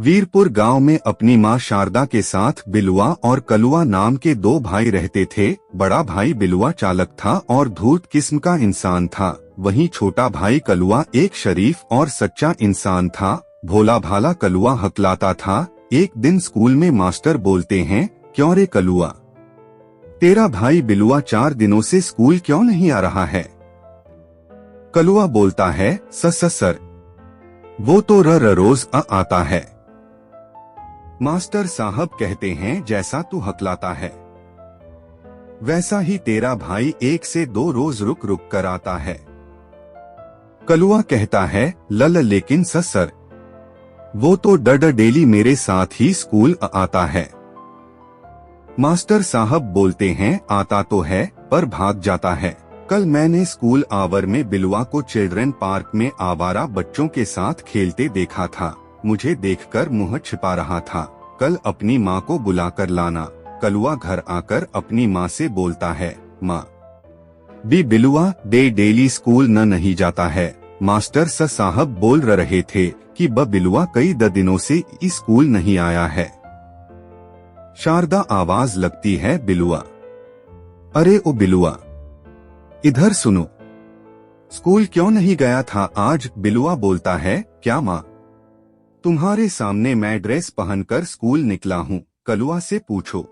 वीरपुर गांव में अपनी मां शारदा के साथ बिलुआ और कलुआ नाम के दो भाई रहते थे। बड़ा भाई बिलुआ चालक था और धूर्त किस्म का इंसान था। वहीं छोटा भाई कलुआ एक शरीफ और सच्चा इंसान था। भोला भाला कलुआ हकलाता था। एक दिन स्कूल में मास्टर बोलते हैं, क्यों रे कलुआ, तेरा भाई बिलुआ 4 दिनों से स्कूल क्यों नहीं आ रहा है? कलुआ बोलता है, सर वो तो रोज आता है। मास्टर साहब कहते हैं, जैसा तू हकलाता है वैसा ही तेरा भाई 1 से 2 रोज रुक रुक कर आता है। कलुआ कहता है, लेकिन सर वो तो डेली मेरे साथ ही स्कूल आता है। मास्टर साहब बोलते हैं, आता तो है पर भाग जाता है। कल मैंने स्कूल आवर में बिलुआ को चिल्ड्रन पार्क में आवारा बच्चों के साथ खेलते देखा था। मुझे देखकर मुंह छिपा रहा था। कल अपनी माँ को बुलाकर लाना। कलुआ घर आकर अपनी माँ से बोलता है, माँ बिलुआ डेली स्कूल नहीं जाता है। मास्टर साहब बोल रहे थे कि बिलुआ कई दिनों से स्कूल नहीं आया है। शारदा आवाज लगती है, बिलुआ, अरे ओ बिलुआ, इधर सुनो, स्कूल क्यों नहीं गया था आज? बिलुआ बोलता है, क्या माँ, तुम्हारे सामने मैं ड्रेस पहनकर स्कूल निकला हूँ। कलुआ से पूछो,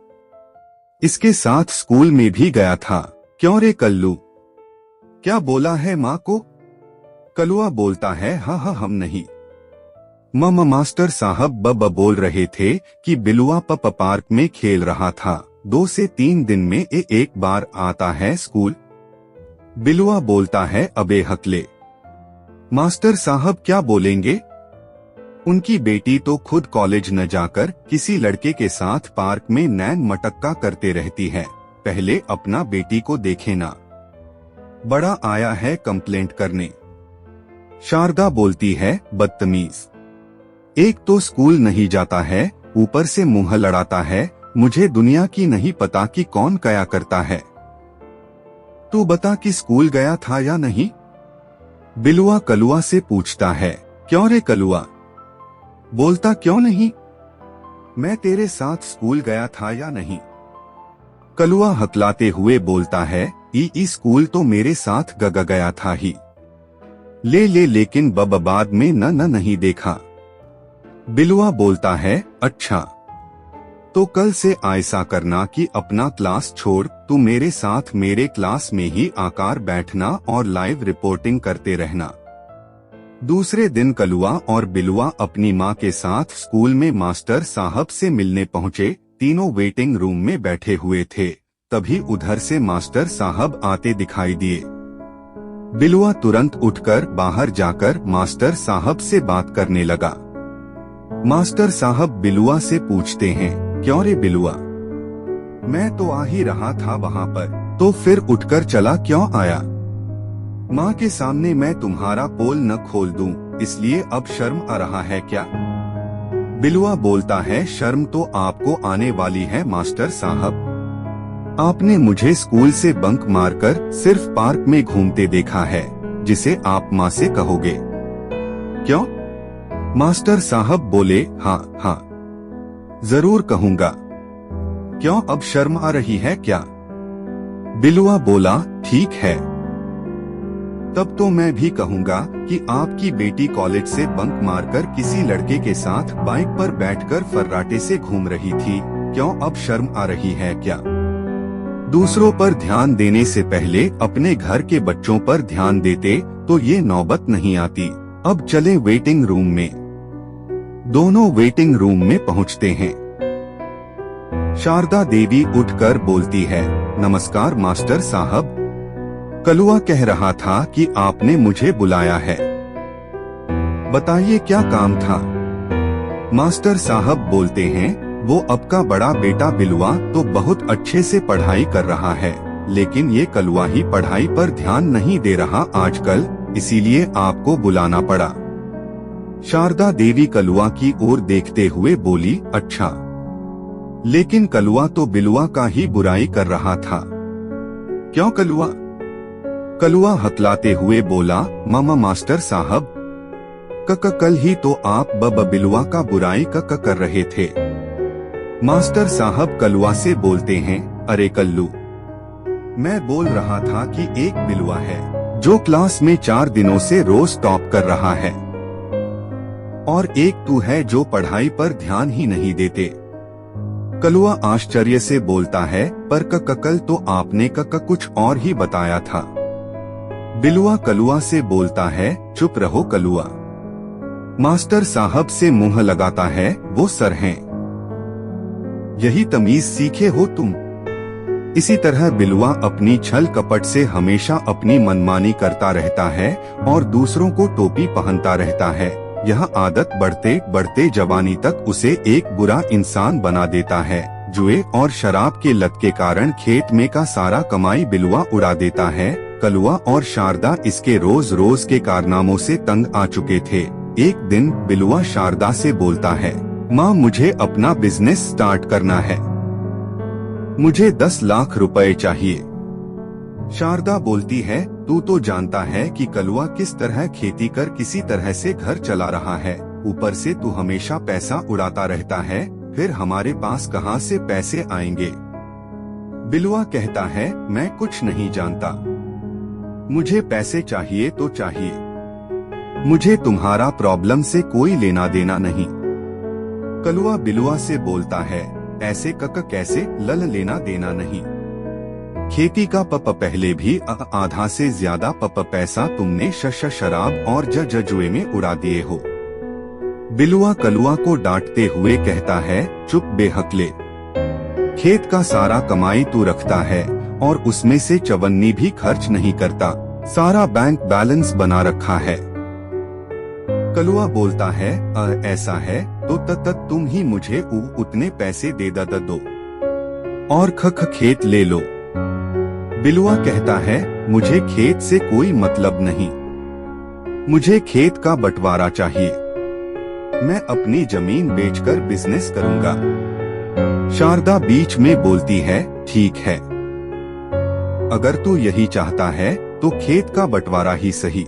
इसके साथ स्कूल में भी गया था। क्यों रे कल्लू, क्या बोला है माँ को? कलुआ बोलता है, हाँ हम नहीं। मास्टर साहब बोल रहे थे कि बिलुआ पार्क में खेल रहा था। 2 से 3 दिन में एक बार आता है स्कूल। बिलुआ बोलता है, अबे हकले, मास्टर साहब क्या बोलेंगे? उनकी बेटी तो खुद कॉलेज न जाकर किसी लड़के के साथ पार्क में नैन मटक्का करते रहती है। पहले अपना बेटी को देखे ना, बड़ा आया है कंप्लेंट करने। शारदा बोलती है, बदतमीज, एक तो स्कूल नहीं जाता है, ऊपर से मुंह लड़ाता है। मुझे दुनिया की नहीं पता कि कौन क्या करता है। तू बता कि स्कूल गया था या नहीं? बिलुआ कलुआ से पूछता है, क्यों रे कलुआ, बोलता क्यों नहीं? मैं तेरे साथ स्कूल गया था या नहीं? कलुआ हकलाते हुए बोलता है, स्कूल तो मेरे साथ गया था ही, लेकिन बाद में नहीं देखा। बिलुआ बोलता है, अच्छा, तो कल से ऐसा करना कि अपना क्लास छोड़ तू मेरे साथ मेरे क्लास में ही आकर बैठना और लाइव रिपोर्टिंग करते रहना। दूसरे दिन कलुआ और बिलुआ अपनी माँ के साथ स्कूल में मास्टर साहब से मिलने पहुँचे। तीनों वेटिंग रूम में बैठे हुए थे। तभी उधर से मास्टर साहब आते दिखाई दिए। बिलुआ तुरंत उठकर बाहर जाकर मास्टर साहब से बात करने लगा। मास्टर साहब बिलुआ से पूछते हैं, क्यों रे बिलुआ, मैं तो आ ही रहा था वहाँ पर, तो फिर उठकर चला क्यों आया? माँ के सामने मैं तुम्हारा पोल न खोल दूं, इसलिए अब शर्म आ रहा है क्या? बिलुआ बोलता है, शर्म तो आपको आने वाली है मास्टर साहब। आपने मुझे स्कूल से बंक मारकर सिर्फ पार्क में घूमते देखा है, जिसे आप माँ से कहोगे। क्यों? मास्टर साहब बोले, हाँ जरूर कहूँगा। क्यों, अब शर्म आ रही है क्या? बिलुआ बोला, ठीक है, तब तो मैं भी कहूँगा कि आपकी बेटी कॉलेज से बंक मारकर किसी लड़के के साथ बाइक पर बैठकर फर्राटे से घूम रही थी। क्यों, अब शर्म आ रही है क्या? दूसरों पर ध्यान देने से पहले अपने घर के बच्चों पर ध्यान देते तो ये नौबत नहीं आती। अब चले वेटिंग रूम में। दोनों वेटिंग रूम में पहुँचते हैं। शारदा देवी उठकर बोलती है, नमस्कार मास्टर साहब। कलुआ कह रहा था कि आपने मुझे बुलाया है, बताइए क्या काम था? मास्टर साहब बोलते हैं, वो आपका बड़ा बेटा बिलुआ तो बहुत अच्छे से पढ़ाई कर रहा है, लेकिन ये कलुआ ही पढ़ाई पर ध्यान नहीं दे रहा आजकल, इसीलिए आपको बुलाना पड़ा। शारदा देवी कलुआ की ओर देखते हुए बोली, अच्छा, लेकिन कलुआ तो बिलुआ का ही बुराई कर रहा था। क्यों कलुआ? कलुआ हकलाते हुए बोला, मामा मास्टर साहब, कल ही तो आप बिलुआ का बुराई कर रहे थे। मास्टर साहब कलुआ से बोलते हैं, अरे कल्लू, मैं बोल रहा था कि एक बिलुआ है जो क्लास में 4 दिनों से रोज टॉप कर रहा है, और एक तू है जो पढ़ाई पर ध्यान ही नहीं देते। कलुआ आश्चर्य से बोलता है, पर कल तो आपने कुछ और ही बताया था। बिलुआ कलुआ से बोलता है, चुप रहो कलुआ। मास्टर साहब से मुंह लगाता है, वो सर हैं। यही तमीज सीखे हो तुम। इसी तरह बिलुआ अपनी छल कपट से हमेशा अपनी मनमानी करता रहता है और दूसरों को टोपी पहनता रहता है। यह आदत बढ़ते बढ़ते जवानी तक उसे एक बुरा इंसान बना देता है। जुए और शराब के लत के कारण खेत में का सारा कमाई बिलुआ उड़ा देता है। कलुआ और शारदा इसके रोज रोज के कारनामों से तंग आ चुके थे। एक दिन बिलुआ शारदा से बोलता है, माँ मुझे अपना बिजनेस स्टार्ट करना है, मुझे 10 लाख रुपए चाहिए। शारदा बोलती है, तू तो जानता है कि कलुआ किस तरह खेती कर किसी तरह से घर चला रहा है, ऊपर से तू हमेशा पैसा उड़ाता रहता है, फिर हमारे पास कहाँ से पैसे आएंगे। बिलुआ कहता है, मैं कुछ नहीं जानता, मुझे पैसे चाहिए तो चाहिए, मुझे तुम्हारा प्रॉब्लम से कोई लेना देना नहीं। कलुआ बिलुआ से बोलता है, ऐसे कैसे लल लेना देना नहीं। खेती का पहले भी आधा से ज्यादा पैसा तुमने शराब और जुए में उड़ा दिए हो। बिलुआ कलुआ को डांटते हुए कहता है, चुप बेहकले, खेत का सारा कमाई तू रखता है और उसमें से चवन्नी भी खर्च नहीं करता, सारा बैंक बैलेंस बना रखा है। कलुआ बोलता है, ऐसा है तो तुम ही मुझे उतने पैसे दे दो और खेत ले लो। बिलुआ कहता है, मुझे खेत से कोई मतलब नहीं, मुझे खेत का बंटवारा चाहिए, मैं अपनी जमीन बेचकर बिजनेस करूंगा। शारदा बीच में बोलती है, ठीक है, अगर तू यही चाहता है तो खेत का बंटवारा ही सही,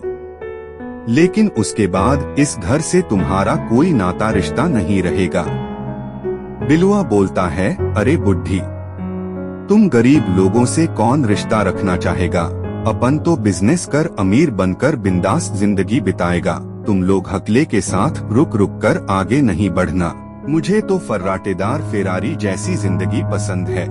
लेकिन उसके बाद इस घर से तुम्हारा कोई नाता रिश्ता नहीं रहेगा। बिलुआ बोलता है, अरे बुड्ढी, तुम गरीब लोगों से कौन रिश्ता रखना चाहेगा, अपन तो बिजनेस कर अमीर बनकर बिंदास जिंदगी बिताएगा, तुम लोग हकले के साथ रुक रुक कर आगे नहीं बढ़ना, मुझे तो फर्राटेदार फेरारी जैसी जिंदगी पसंद है।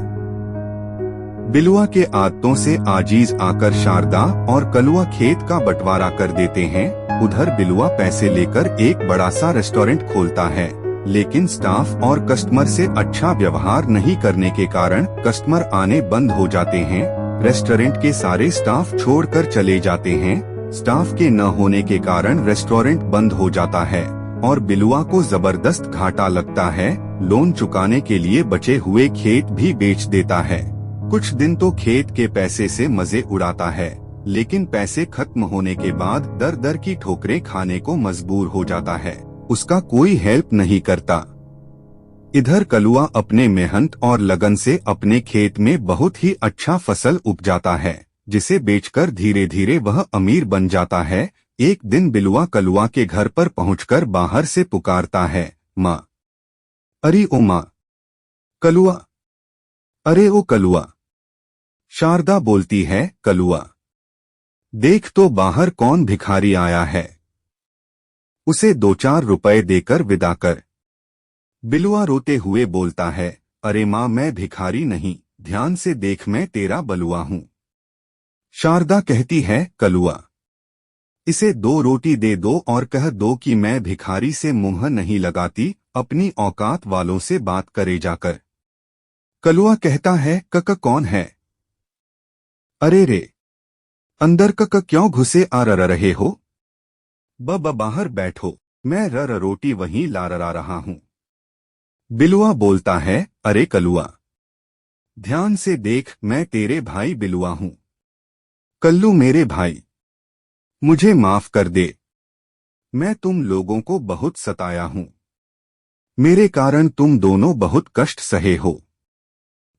बिलुआ के आदतों से आजीज आकर शारदा और कलुआ खेत का बंटवारा कर देते हैं। उधर बिलुआ पैसे लेकर एक बड़ा सा रेस्टोरेंट खोलता है, लेकिन स्टाफ और कस्टमर से अच्छा व्यवहार नहीं करने के कारण कस्टमर आने बंद हो जाते हैं। रेस्टोरेंट के सारे स्टाफ छोड़कर चले जाते हैं। स्टाफ के न होने के कारण रेस्टोरेंट बंद हो जाता है और बिलुआ को जबरदस्त घाटा लगता है। लोन चुकाने के लिए बचे हुए खेत भी बेच देता है। कुछ दिन तो खेत के पैसे से मजे उड़ाता है, लेकिन पैसे खत्म होने के बाद दर दर की ठोकरें खाने को मजबूर हो जाता है। उसका कोई हेल्प नहीं करता। इधर कलुआ अपने मेहनत और लगन से अपने खेत में बहुत ही अच्छा फसल उपजाता है, जिसे बेचकर धीरे धीरे वह अमीर बन जाता है। एक दिन बिलुआ कलुआ के घर पर पहुंचकर बाहर से पुकारता है, माँ, अरे ओ माँ, कलुआ, अरे ओ कलुआ। शारदा बोलती है, कलुआ, देख तो बाहर कौन भिखारी आया है, उसे 2-4 रुपए देकर विदा कर। बिलुआ रोते हुए बोलता है, अरे माँ, मैं भिखारी नहीं, ध्यान से देख, मैं तेरा बलुआ हूँ। शारदा कहती है, कलुआ, इसे 2 रोटी दे दो और कह दो कि मैं भिखारी से मुंह नहीं लगाती, अपनी औकात वालों से बात करे जाकर। कलुआ कहता है, कौन है? अरे रे, अंदर क्यों घुसे आ रहे हो? बाहर बैठो, मैं रोटी वहीं ला रहा हूँ। बिलुआ बोलता है, अरे कलुआ, ध्यान से देख, मैं तेरे भाई बिलुआ हूँ। कल्लू मेरे भाई, मुझे माफ कर दे, मैं तुम लोगों को बहुत सताया हूँ, मेरे कारण तुम दोनों बहुत कष्ट सहे हो,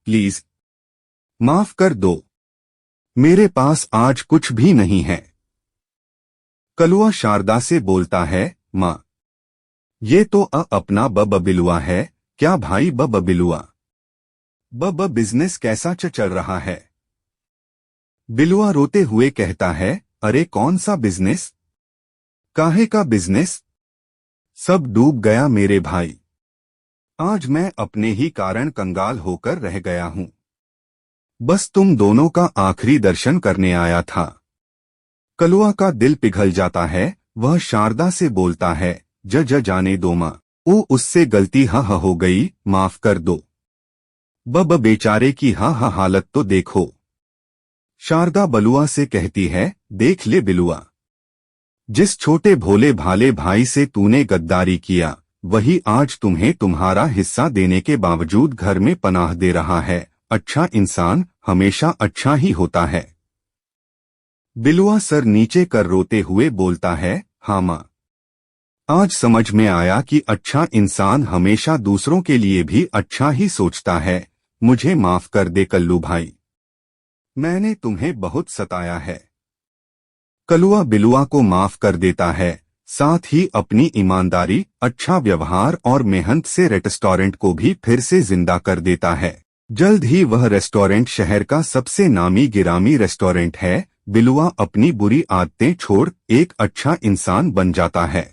प्लीज माफ कर दो, मेरे पास आज कुछ भी नहीं है। कलुआ शारदा से बोलता है, माँ, ये तो अपना बब बिलुआ है। क्या भाई बब बिलुआ? बब बिजनेस कैसा चल रहा है? बिलुआ रोते हुए कहता है, अरे कौन सा बिजनेस? काहे का बिजनेस? सब डूब गया मेरे भाई। आज मैं अपने ही कारण कंगाल होकर रह गया हूँ। बस तुम दोनों का आखिरी दर्शन करने आया था। कलुआ का दिल पिघल जाता है। वह शारदा से बोलता है, ज जाने दो माँ, वो उससे गलती हो गई, माफ कर दो। बब बेचारे की हालत तो देखो। शारदा बलुआ से कहती है, देख ले बिलुआ, जिस छोटे भोले भाले भाई से तूने गद्दारी किया, वही आज तुम्हें तुम्हारा हिस्सा देने के बावजूद घर में पनाह दे रहा है। अच्छा इंसान हमेशा अच्छा ही होता है। बिलुआ सर नीचे कर रोते हुए बोलता है, हाँ माँ, आज समझ में आया कि अच्छा इंसान हमेशा दूसरों के लिए भी अच्छा ही सोचता है। मुझे माफ कर दे कल्लू भाई, मैंने तुम्हें बहुत सताया है। कलुआ बिलुआ को माफ कर देता है, साथ ही अपनी ईमानदारी, अच्छा व्यवहार और मेहनत से रेस्टोरेंट को भी फिर से जिंदा कर देता है। जल्द ही वह रेस्टोरेंट शहर का सबसे नामी गिरामी रेस्टोरेंट है। बिलुआ अपनी बुरी आदतें छोड़ एक अच्छा इंसान बन जाता है।